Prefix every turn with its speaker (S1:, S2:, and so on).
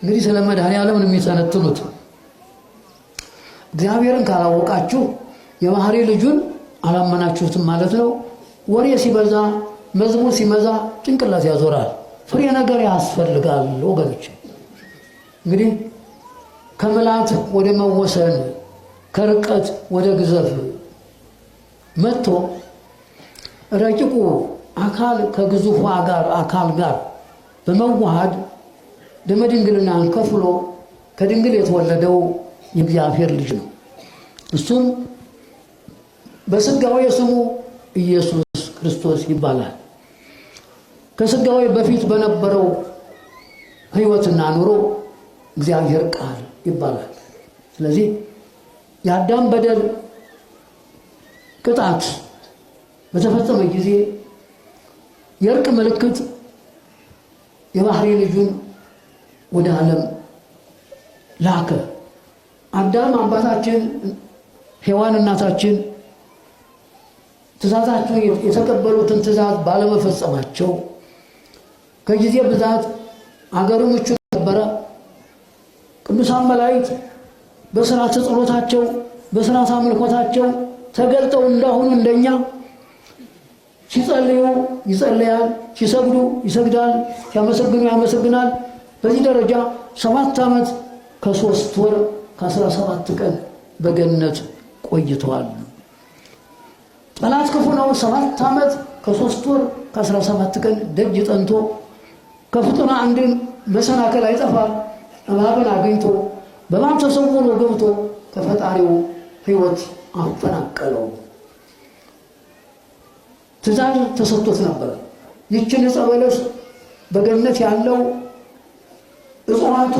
S1: እንግዲህ ስለ መድኃኒዓለም ነው የሚተነትኑት። እግዚአብሔርን ካላወቃችሁ የባህሪ ልጁን አላመናችሁትም ማለት ነው። ወሬ ሲበዛ መዝሙር ሲመዛ ጭንቅላት ያዞራል። ፍሬ ነገር ያስፈልጋል ወገኖች። እንግዲህ ከመላት ወደ መወሰን ከርቀት ወደ ግዘፍ መጥቶ ረቂቁ አካል ከግዙፉ አካል ጋር በመዋሃድ ደመድንግልናን ከፍሎ ከድንግል የተወለደው የእግዚአብሔር ልጅ ነው። እሱም በስጋዊ ስሙ ኢየሱስ ክርስቶስ ይባላል። ከስጋዊ በፊት በነበረው ሕይወትና ኑሮ እግዚአብሔር ቃል ይባላል። ስለዚህ የአዳም በደል ቅጣት በተፈጸመ ጊዜ የእርቅ ምልክት የባህሪ ልጁን ወደ ዓለም ላከ። አዳም አባታችን፣ ሔዋን እናታችን ትእዛዛቸውን የተቀበሉትን ትእዛዝ ባለመፈጸማቸው ከጊዜ ብዛት አገሩ ምቹ ነበረ። ቅዱሳን መላእክት በሥርዓተ ጸሎታቸው በሥርዓተ አምልኮታቸው ተገልጠው እንዳሁኑ እንደኛ ሲጸልዩ ይጸልያል፣ ሲሰግዱ ይሰግዳል፣ ሲያመሰግኑ ያመሰግናል። በዚህ ደረጃ 7 ዓመት ከ3 ወር ከ17 ቀን በገነት ቆይተዋል። ጠላት ክፉ ነው። 7 ዓመት ከ3 ወር ከ17 ቀን ደጅ ጠንቶ ከፍጡና አንድን መሰናከል አይጠፋ እባብን አግኝቶ በማን ተሰውሮ ገብቶ ከፈጣሪው ሕይወት አፈናቀለው። ትእዛዝ ተሰጥቶት ነበር። ይህችን ዕፀ በለስ በገነት ያለው እጽዋቱ